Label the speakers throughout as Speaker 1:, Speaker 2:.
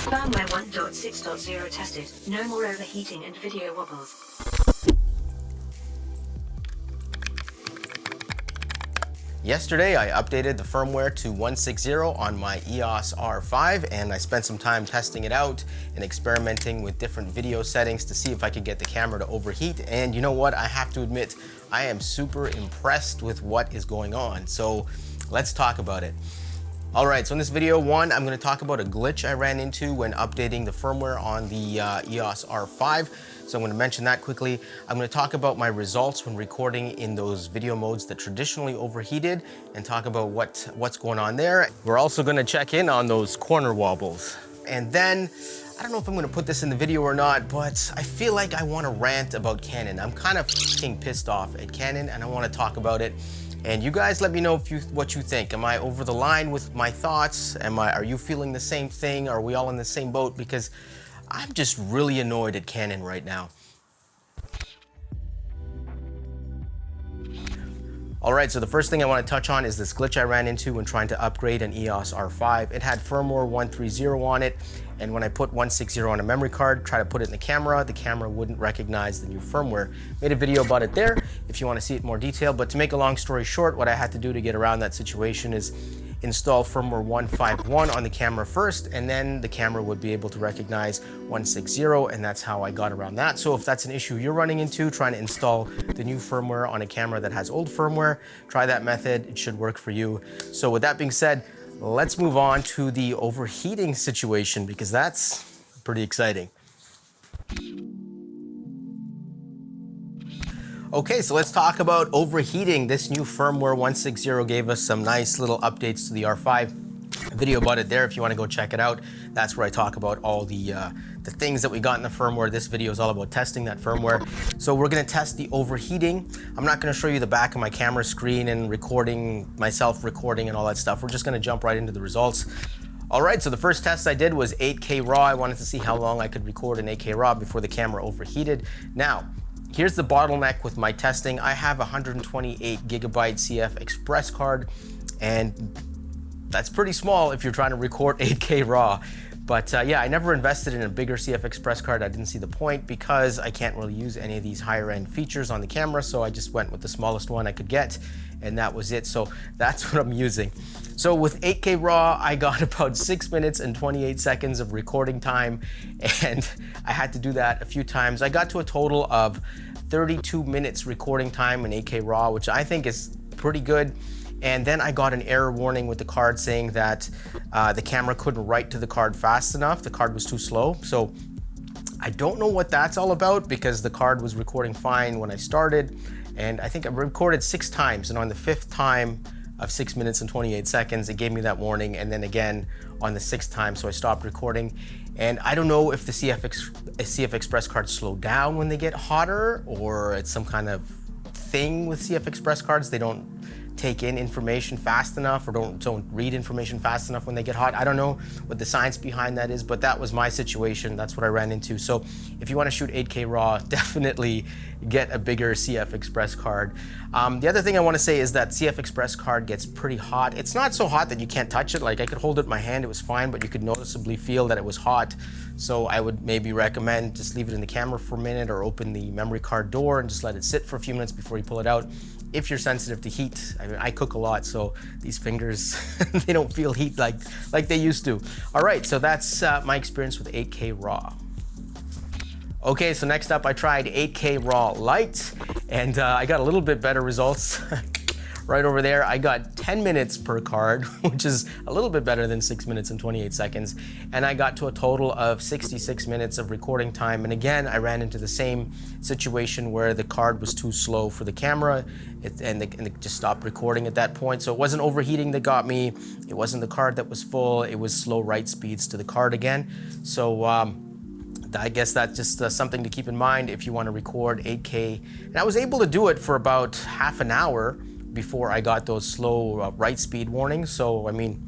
Speaker 1: Firmware 1.6.0 tested. No more overheating and video wobbles.
Speaker 2: Yesterday, I updated the firmware to 1.6.0 on my EOS R5, and I spent some time testing it out and experimenting with different video settings to see if I could get the camera to overheat. And you know what? I have to admit, I am super impressed with what is going on. So let's talk about it. All right, so in this video one, I'm gonna talk about a glitch I ran into when updating the firmware on the EOS R5. So I'm gonna mention that quickly. I'm gonna talk about my results when recording in those video modes that traditionally overheated and talk about what's going on there. We're also gonna check in on those corner wobbles. And then, I don't know if I'm gonna put this in the video or not, but I feel like I wanna rant about Canon. I'm kind of fucking pissed off at Canon and I wanna talk about it. And you guys let me know what you think. Am I over the line with my thoughts? Are you feeling the same thing? Are we all in the same boat? Because I'm just really annoyed at Canon right now. All right, so the first thing I want to touch on is this glitch I ran into when trying to upgrade an EOS R5. It had firmware 1.3.0 on it, and when I put 1.6.0 on a memory card, try to put it in the camera wouldn't recognize the new firmware. Made a video about it there if you want to see it in more detail, but to make a long story short, what I had to do to get around that situation is install firmware 1.5.1 on the camera first, and then the camera would be able to recognize 1.6.0, and that's how I got around that. So if that's an issue you're running into, trying to install the new firmware on a camera that has old firmware, try that method. It should work for you. So with that being said, let's move on to the overheating situation, because that's pretty exciting. Okay, so let's talk about overheating. This new firmware 1.6.0 gave us some nice little updates to the R5. A video about it there if you want to go check it out. That's where I talk about all the things that we got in the firmware. This video is all about testing that firmware. So we're going to test the overheating. I'm not going to show you the back of my camera screen and myself recording and all that stuff. We're just going to jump right into the results. All right, so the first test I did was 8K RAW. I wanted to see how long I could record in 8K RAW before the camera overheated. Now, here's the bottleneck with my testing. I have a 128 gigabyte CF Express card, and that's pretty small if you're trying to record 8K RAW. But yeah, I never invested in a bigger CF Express card. I didn't see the point because I can't really use any of these higher end features on the camera, so I just went with the smallest one I could get, and that was it. So that's what I'm using. So with 8K RAW, I got about 6 minutes and 28 seconds of recording time, and I had to do that a few times. I got to a total of 32 minutes recording time in 8K RAW, which I think is pretty good. And then I got an error warning with the card saying that the camera couldn't write to the card fast enough. The card was too slow. So I don't know what that's all about, because the card was recording fine when I started. And I think I recorded 6 times. And on the 5th time of 6 minutes and 28 seconds, it gave me that warning. And then again on the 6th time, so I stopped recording. And I don't know if the CF Express cards slow down when they get hotter, or it's some kind of thing with CF Express cards. They don't take in information fast enough, or don't read information fast enough when they get hot. I don't know what the science behind that is, but that was my situation. That's what I ran into. So if you want to shoot 8K RAW, definitely get a bigger CF Express card. The other thing I want to say is that CF Express card gets pretty hot. It's not so hot that you can't touch it. Like, I could hold it in my hand, it was fine, but you could noticeably feel that it was hot. So I would maybe recommend just leave it in the camera for a minute, or open the memory card door and just let it sit for a few minutes before you pull it out. If you're sensitive to heat. I mean, I cook a lot, so these fingers, they don't feel heat like they used to. All right, so that's my experience with 8K RAW. Okay, so next up I tried 8K RAW Lite, and I got a little bit better results. Right over there, I got 10 minutes per card, which is a little bit better than 6 minutes and 28 seconds. And I got to a total of 66 minutes of recording time. And again, I ran into the same situation where the card was too slow for the camera, and it just stopped recording at that point. So it wasn't overheating that got me. It wasn't the card that was full. It was slow write speeds to the card again. So I guess that's just something to keep in mind if you want to record 8K. And I was able to do it for about half an hour before I got those slow write speed warnings. So I mean,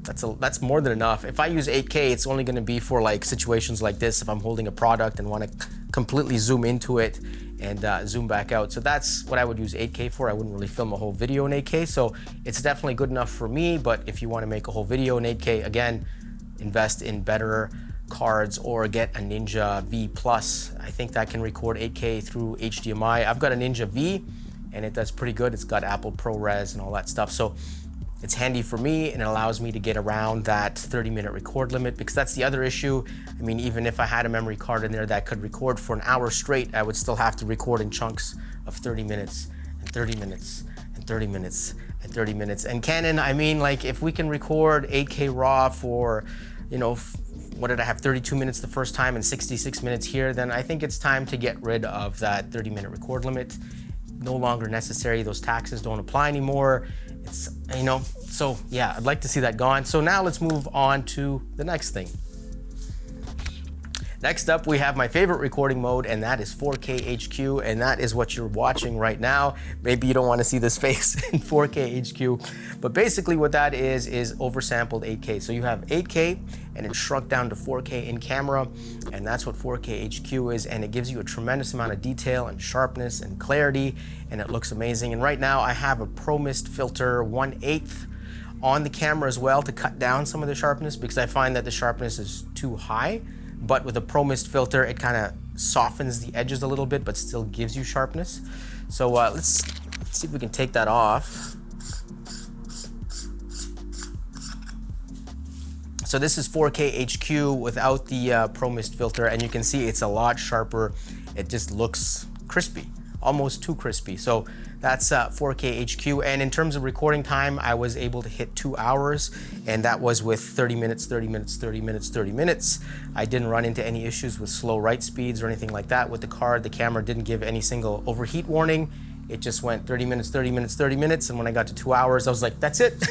Speaker 2: that's more than enough. If I use 8K, it's only going to be for like situations like this, if I'm holding a product and want to completely zoom into it and zoom back out. So that's what I would use 8K for. I wouldn't really film a whole video in 8K, so it's definitely good enough for me. But if you want to make a whole video in 8K, again, invest in better cards or get a Ninja V Plus. I think that can record 8K through HDMI. I've got a Ninja V and it does pretty good. It's got Apple ProRes and all that stuff. So it's handy for me and it allows me to get around that 30-minute record limit, because that's the other issue. I mean, even if I had a memory card in there that could record for an hour straight, I would still have to record in chunks of 30 minutes and 30 minutes and 30 minutes and 30 minutes. And Canon, I mean, like if we can record 8K RAW for, you know, what did I have, 32 minutes the first time and 66 minutes here, then I think it's time to get rid of that 30-minute record limit. No longer necessary. Those taxes don't apply anymore. It's, you know, so yeah, I'd like to see that gone. So now let's move on to the next thing. Next up, we have my favorite recording mode, and that is 4K HQ, and that is what you're watching right now. Maybe you don't want to see this face in 4K HQ, but basically what that is oversampled 8K. So you have 8K and it's shrunk down to 4K in camera, and that's what 4K HQ is, and it gives you a tremendous amount of detail and sharpness and clarity, and it looks amazing. And right now I have a Pro Mist filter 1/8 on the camera as well to cut down some of the sharpness, because I find that the sharpness is too high. But with a Pro Mist filter, it kind of softens the edges a little bit, but still gives you sharpness. So let's see if we can take that off. So this is 4K HQ without the Pro Mist filter, and you can see it's a lot sharper. It just looks crispy, almost too crispy. So that's 4K HQ. And in terms of recording time, I was able to hit 2 hours, and that was with 30 minutes, 30 minutes, 30 minutes, 30 minutes. I didn't run into any issues with slow write speeds or anything like that with the card. The camera didn't give any single overheat warning. It just went 30 minutes, 30 minutes, 30 minutes. And when I got to 2 hours, I was like, that's it.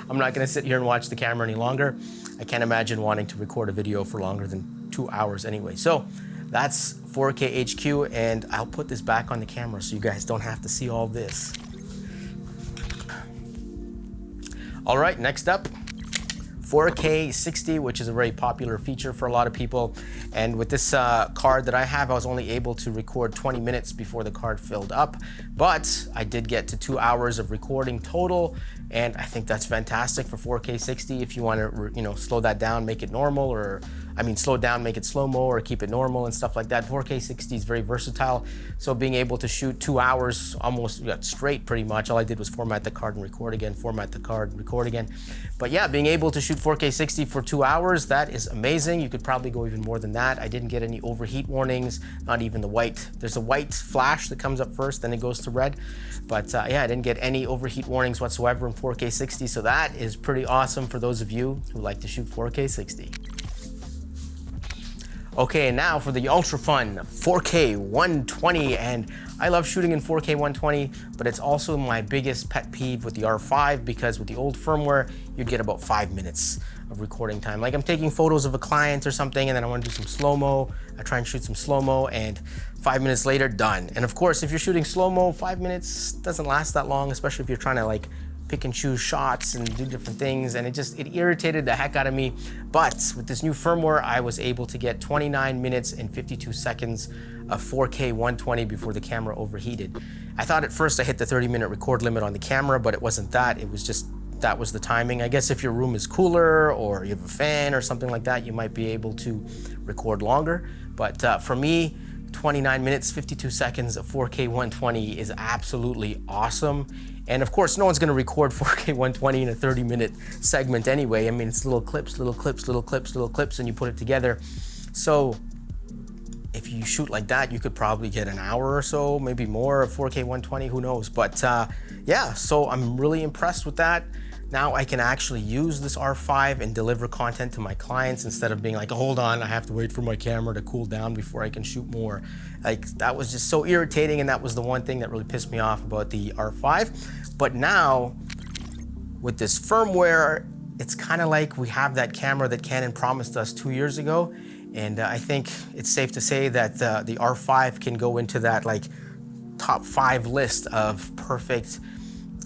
Speaker 2: I'm not gonna sit here and watch the camera any longer. I can't imagine wanting to record a video for longer than 2 hours anyway. So that's 4K HQ, and I'll put this back on the camera so you guys don't have to see all this. All right, next up, 4K 60, which is a very popular feature for a lot of people. And with this card that I have, I was only able to record 20 minutes before the card filled up, but I did get to 2 hours of recording total. And I think that's fantastic for 4K 60. If you want to, you know, slow that down, make it normal, or slow it down, make it slow-mo, or keep it normal and stuff like that. 4K 60 is very versatile. So being able to shoot 2 hours almost straight, pretty much. All I did was format the card and record again, format the card, record again. But yeah, being able to shoot 4K 60 for 2 hours, that is amazing. You could probably go even more than that. I didn't get any overheat warnings, not even the white. There's a white flash that comes up first, then it goes to red. But yeah, I didn't get any overheat warnings whatsoever in 4K 60. So that is pretty awesome for those of you who like to shoot 4K 60. Okay, now for the ultra fun 4K 120, and I love shooting in 4K 120, but it's also my biggest pet peeve with the R5, because with the old firmware, you'd get about 5 minutes of recording time. Like I'm taking photos of a client or something, and then I want to do some slow-mo. I try and shoot some slow-mo, and 5 minutes later, done. And of course, if you're shooting slow-mo, 5 minutes doesn't last that long, especially if you're trying to like pick and choose shots and do different things, and it irritated the heck out of me. But with this new firmware, I was able to get 29 minutes and 52 seconds of 4K 120 before the camera overheated. I thought at first I hit the 30-minute record limit on the camera, but it wasn't that. It was just, that was the timing. I guess if your room is cooler or you have a fan or something like that, you might be able to record longer. But for me, 29 minutes, 52 seconds of 4K 120 is absolutely awesome. And of course, no one's gonna record 4K 120 in a 30-minute segment anyway. I mean, it's little clips, little clips, little clips, little clips, and you put it together. So if you shoot like that, you could probably get an hour or so, maybe more of 4K 120, who knows? But yeah, so I'm really impressed with that. Now I can actually use this R5 and deliver content to my clients instead of being like, hold on, I have to wait for my camera to cool down before I can shoot more. Like, that was just so irritating, and that was the one thing that really pissed me off about the R5. But now, with this firmware, it's kind of like we have that camera that Canon promised us 2 years ago, and I think it's safe to say that the R5 can go into that like top 5 list of perfect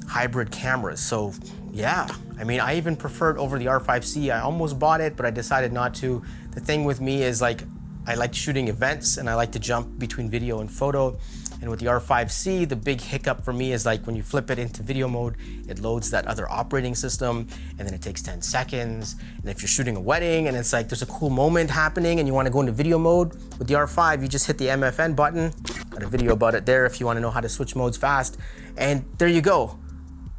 Speaker 2: hybrid cameras. So yeah, I mean, I even preferred over the R5 C. I almost bought it, but I decided not to. The thing with me is like, I like shooting events and I like to jump between video and photo. And with the R5 C, the big hiccup for me is like when you flip it into video mode, it loads that other operating system, and then it takes 10 seconds. And if you're shooting a wedding and it's like there's a cool moment happening and you want to go into video mode, with the R5, you just hit the MFN button. Got a video about it there if you want to know how to switch modes fast. And there you go.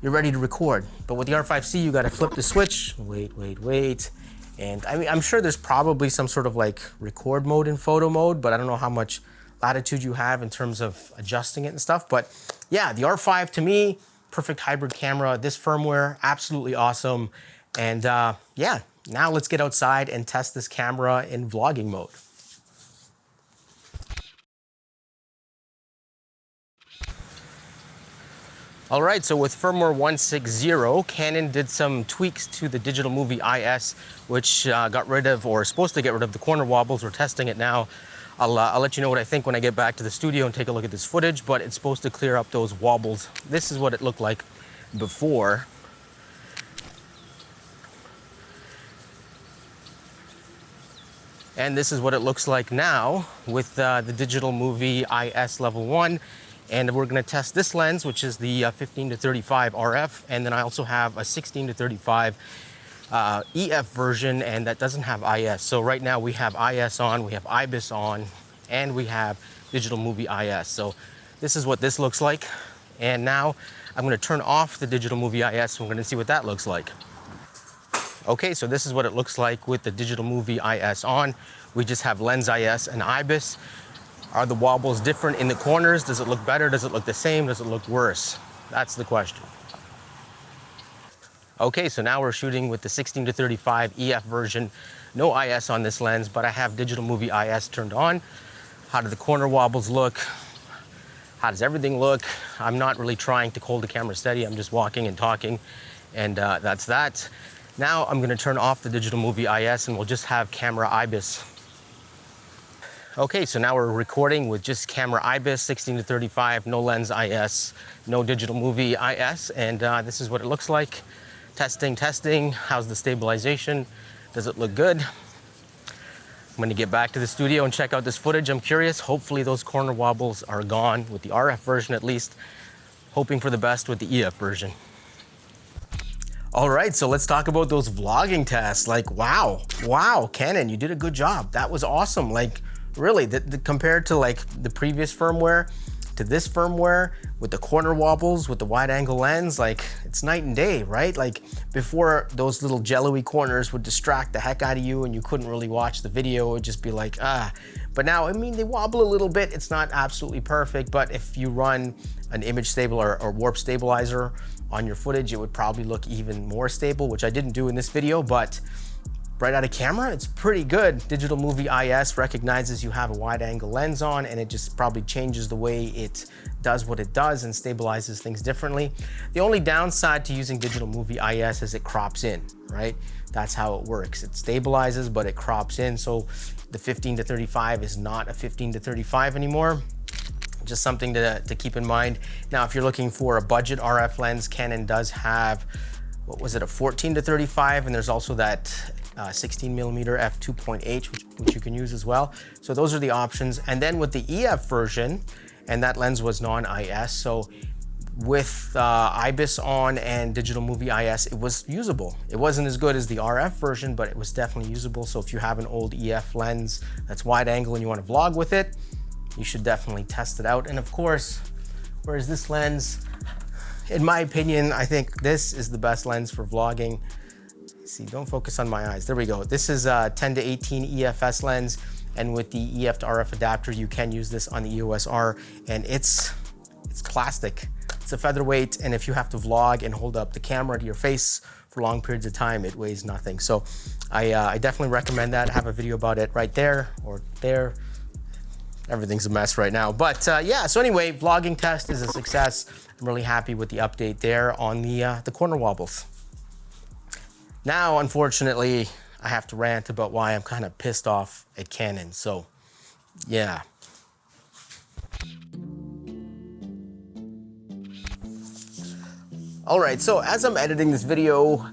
Speaker 2: You're ready to record. But with the R5 C, you got to flip the switch. Wait. And I mean, I'm sure there's probably some sort of like record mode and photo mode, but I don't know how much latitude you have in terms of adjusting it and stuff. But yeah, the R5 to me, perfect hybrid camera. This firmware, absolutely awesome. And yeah, now let's get outside and test this camera in vlogging mode. All right, so with firmware 1.6.0, Canon did some tweaks to the digital movie IS, which got rid of, or is supposed to get rid of, the corner wobbles. We're testing it now. I'll let you know what I think when I get back to the studio and take a look at this footage, but it's supposed to clear up those wobbles. This is what it looked like before. And this is what it looks like now with the digital movie IS level 1. And we're gonna test this lens, which is the 15-35 RF. And then I also have a 16-35 EF version, and that doesn't have IS. So right now we have IS on, we have IBIS on, and we have digital movie IS. So this is what this looks like. And now I'm gonna turn off the digital movie IS, and we're gonna see what that looks like. Okay, so this is what it looks like with the digital movie IS on. We just have lens IS and IBIS. Are the wobbles different in the corners? Does it look better? Does it look the same? Does it look worse? That's the question. Okay, so now we're shooting with the 16-35 EF version. No IS on this lens, but I have digital movie IS turned on. How do the corner wobbles look? How does everything look? I'm not really trying to hold the camera steady. I'm just walking and talking, and that's that. Now I'm gonna turn off the digital movie IS and we'll just have camera IBIS. Okay, so now we're recording with just camera IBIS, 16-35, no lens IS, no digital movie IS, and this is what it looks like. Testing. How's the stabilization? Does it look good? I'm gonna get back to the studio and check out this footage. I'm curious. Hopefully those corner wobbles are gone with the RF version at least. Hoping for the best with the EF version. All right, so let's talk about those vlogging tests. Like, wow, Canon, you did a good job. That was awesome. Like, really, compared to like the previous firmware to this firmware with the corner wobbles, with the wide angle lens, like it's night and day, right? Like before, those little jello-y corners would distract the heck out of you and you couldn't really watch the video. It would just be like, But now, I mean, they wobble a little bit. It's not absolutely perfect, but if you run an image stable or warp stabilizer on your footage, it would probably look even more stable, which I didn't do in this video, but right out of camera, it's pretty good. Digital movie IS recognizes you have a wide angle lens on, and it just probably changes the way it does what it does and stabilizes things differently. The only downside to using digital movie IS is it crops in, right? That's how it works. It stabilizes, but it crops in. So the 15-35 is not a 15-35 anymore. Just something to keep in mind. Now, if you're looking for a budget RF lens, Canon does have, what was it, a 14-35, and there's also that 16mm f2.8, which you can use as well. So those are the options. And then with the EF version, and that lens was non-IS, so with IBIS on and digital movie IS, it was usable. It wasn't as good as the RF version, but it was definitely usable. So if you have an old EF lens that's wide angle and you want to vlog with it, you should definitely test it out. And of course, whereas this lens, in my opinion, I think this is the best lens for vlogging. See, don't focus on my eyes. There we go. This is a 10-18 EFS lens, and with the EF to RF adapter, you can use this on the EOS R, and it's plastic. It's a featherweight, and if you have to vlog and hold up the camera to your face for long periods of time, it weighs nothing. So I definitely recommend that. I have a video about it right there or there. Everything's a mess right now, but yeah, so anyway, vlogging test is a success. I'm really happy with the update there on the corner wobbles. Now, unfortunately, I have to rant about why I'm kind of pissed off at Canon, so yeah. All right, so as I'm editing this video,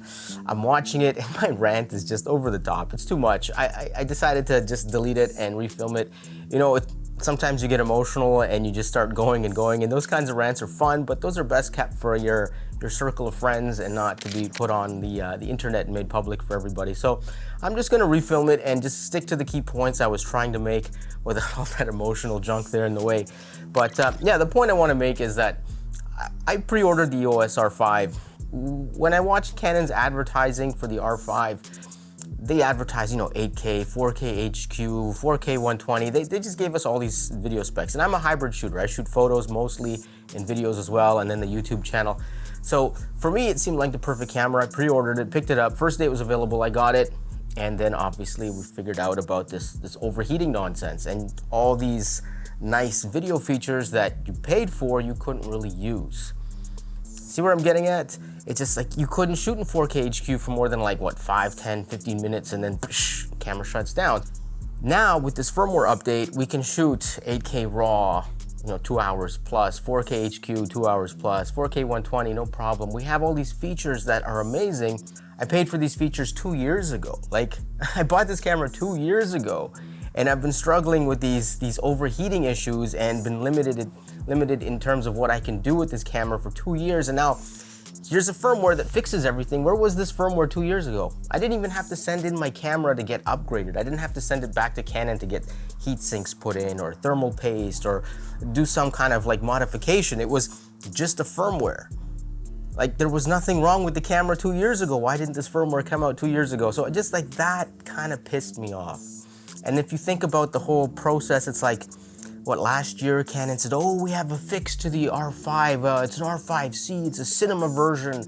Speaker 2: I'm watching it and my rant is just over the top. It's too much. I decided to just delete it and refilm it. You know, sometimes you get emotional and you just start going and going, and those kinds of rants are fun, but those are best kept for your circle of friends and not to be put on the internet and made public for everybody. So I'm just gonna refilm it and just stick to the key points I was trying to make without all that emotional junk there in the way. But yeah, the point I wanna make is that I pre-ordered the EOS R5. When I watched Canon's advertising for the R5, they advertise, 8K, 4K HQ, 4K 120. They just gave us all these video specs. And I'm a hybrid shooter. I shoot photos mostly and videos as well, and then the YouTube channel. So for me, it seemed like the perfect camera. I pre-ordered it, picked it up. First day it was available, I got it. And then obviously we figured out about this overheating nonsense and all these nice video features that you paid for, you couldn't really use. See where I'm getting at? It's just like you couldn't shoot in 4K HQ for more than like what, 5, 10, 15 minutes, and then camera shuts down. Now with this firmware update, we can shoot 8K RAW, 2 hours plus, 4K HQ, 2 hours plus, 4K 120, no problem. We have all these features that are amazing. I paid for these features 2 years ago. Like, I bought this camera 2 years ago, and I've been struggling with these overheating issues and been limited in terms of what I can do with this camera for 2 years, and now here's a firmware that fixes everything. Where was this firmware 2 years ago? I didn't even have to send in my camera to get upgraded. I didn't have to send it back to Canon to get heat sinks put in or thermal paste or do some kind of like modification. It was just a firmware. Like, there was nothing wrong with the camera 2 years ago. Why didn't this firmware come out 2 years ago? So just like that kind of pissed me off. And if you think about the whole process, it's like, what, last year Canon said, oh, we have a fix to the R5, it's an R5 C, it's a cinema version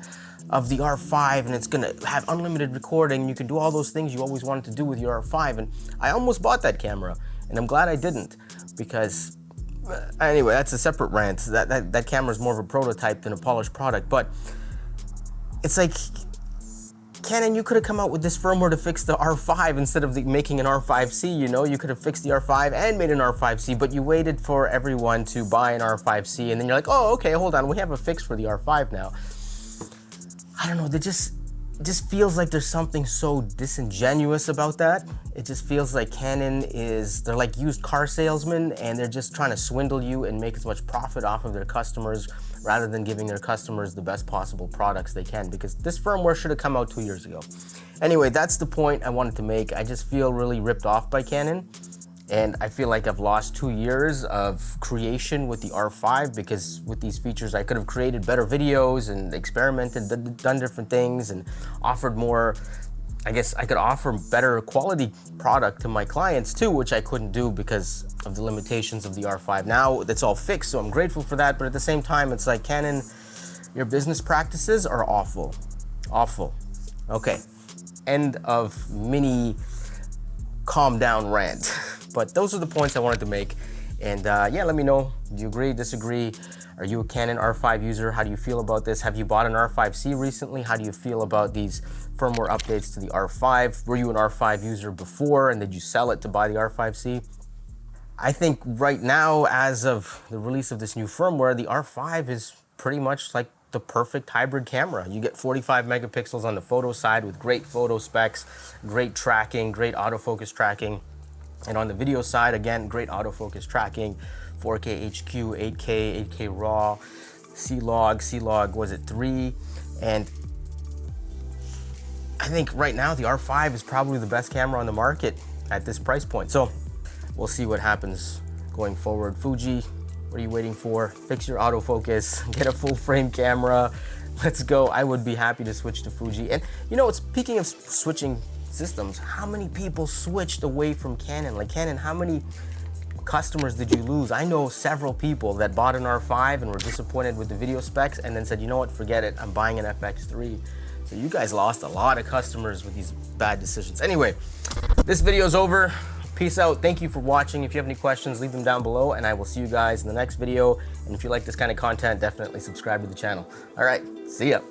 Speaker 2: of the R5, and it's gonna have unlimited recording, you can do all those things you always wanted to do with your R5, and I almost bought that camera, and I'm glad I didn't, because, anyway, that's a separate rant. That camera is more of a prototype than a polished product, but it's like, Canon, you could have come out with this firmware to fix the R5 instead of making an R5 C, You could have fixed the R5 and made an R5 C, but you waited for everyone to buy an R5 C, and then you're like, oh, okay, hold on, we have a fix for the R5 now. I don't know, it just feels like there's something so disingenuous about that. It just feels like Canon they're like used car salesmen, and they're just trying to swindle you and make as much profit off of their customers rather than giving their customers the best possible products they can, because this firmware should have come out 2 years ago. Anyway, that's the point I wanted to make. I just feel really ripped off by Canon, and I feel like I've lost 2 years of creation with the R5, because with these features I could have created better videos and experimented, done different things, and offered more. I guess I could offer better quality product to my clients too, which I couldn't do because of the limitations of the R5. Now that's all fixed, so I'm grateful for that, but at the same time, it's like, Canon, your business practices are awful. Awful. Okay, end of mini calm down rant. But those are the points I wanted to make, and yeah, let me know, do you agree, disagree? Are you a Canon R5 user? How do you feel about this? Have you bought an R5 C recently? How do you feel about these firmware updates to the R5? Were you an R5 user before, and did you sell it to buy the R5 C? I think right now, as of the release of this new firmware, the R5 is pretty much like the perfect hybrid camera. You get 45 megapixels on the photo side with great photo specs, great tracking, great autofocus tracking. And on the video side, again, great autofocus tracking, 4K HQ, 8K, 8K RAW, C-Log, was it 3? And I think right now the R5 is probably the best camera on the market at this price point. So we'll see what happens going forward. Fuji, what are you waiting for? Fix your autofocus, get a full frame camera. Let's go. I would be happy to switch to Fuji. And speaking of switching systems, how many people switched away from Canon? Like, Canon, how many customers did you lose? I know several people that bought an R5 and were disappointed with the video specs and then said, you know what, forget it, I'm buying an FX3. So you guys lost a lot of customers with these bad decisions. Anyway, this video's over. Peace out. Thank you for watching. If you have any questions, leave them down below, and I will see you guys in the next video. And if you like this kind of content, definitely subscribe to the channel. All right, see ya.